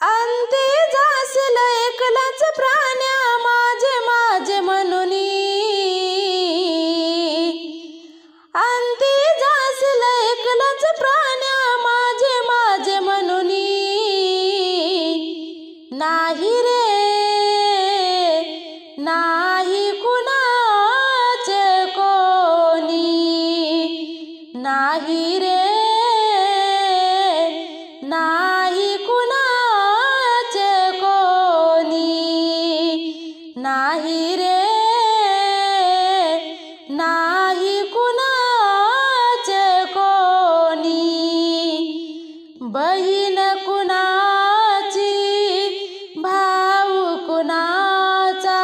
अंती जाशील एकलाच प्राण्या माझे माझे म्हणूनी, अंती जाशील एकलाच प्राण्या माझे माझे म्हणूनी, नाही रे नाही कुणाचे कोणी, नाही रे नाही कुणाचे कोणी, नाही रे नाही कुणाचे कोणी, बहीण कुणाची भाऊ कुणाचा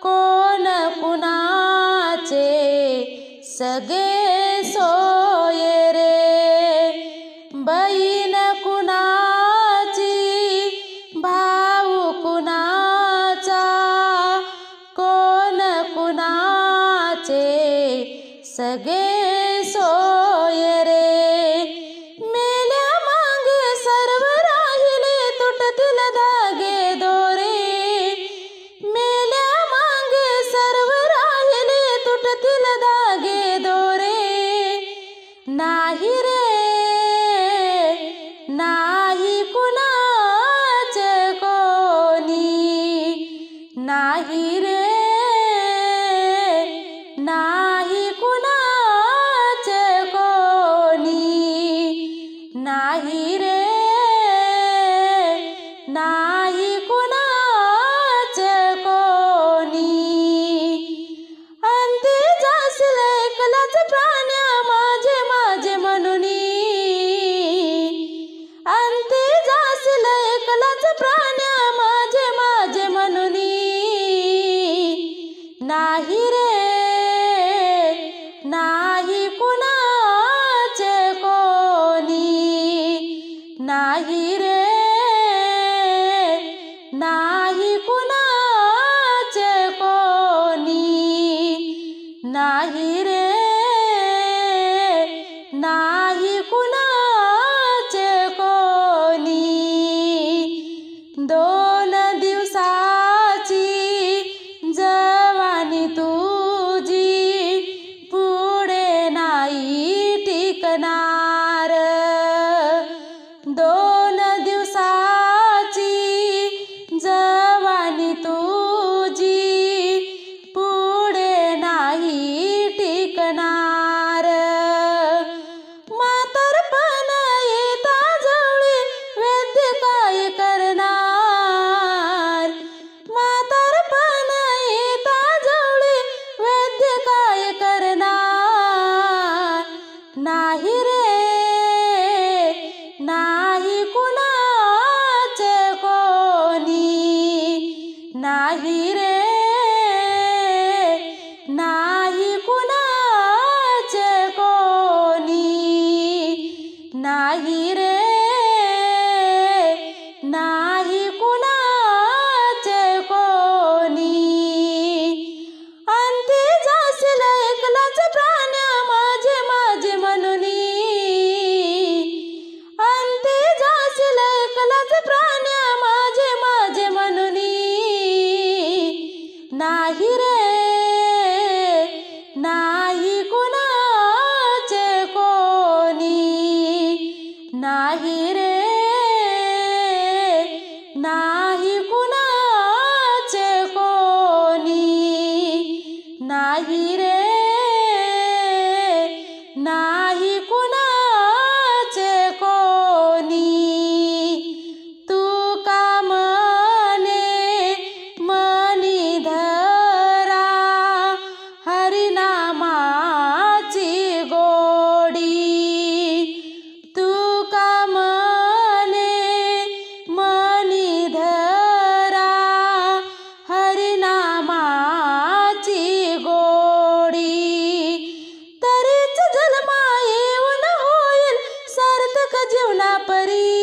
कोण कुणाचे सगळे सोय रे, बहीण कुणाची भाऊ कुणाचा कोण कुणाचे सगळे सोय रे, मेल्या मागे सर्व राहिले तुटतील धागे दोरे, मेल्या मागे सर्व राहिले तुटतील धागे दोरे, नाही रे नाही कुणाचे कोणी, नाही रे नाही कुणाचे कोणी, नाही रे नाही कुणाचे कोणी, अंती जाशील एकलाच प्राण्या माझे माझे म्हणूनी, अंती जाशील एकलाच प्राण्या माझे माझे म्हणूनी, नाही रे नाही कुणाचे कोणी, नाही रे नाही कुणाचे कोणी, नाही रे नाही कुणाचे कोणी, दोन दिवसाची जवानी तुझी पुढे नाही टिकणार, दोन दिवसाची जवानी तुझी पुढे नाही टिकणार, म्हातारपण येता जवळी वैद्य काय करणार, म्हातारपण येता जवळी वैद्य काय करणार, नाही रे नाही कुणाचे कोणी, नाही रे नाही कुणाचे कोणी, नाही रे नाही कुणाचे कोणी, अंती जाशील एकलाच प्राण्या माझे माझे म्हणूनी, अंती जाशील एकलाच प्राण्या माझे माझे म्हणूनी, नाही रे नाही कुणाचे कोणी, नाही रे नाही कुणाचे कोणी, नाही रे नाही कुणाचे कोणी, तू का म्हणे मनी धरा हरिनामाची गोडी, तू का म्हणे मनी धरा हरिनामाची गोडी, तरीच जन्मा येऊन होईल सार्थक जीवना परी,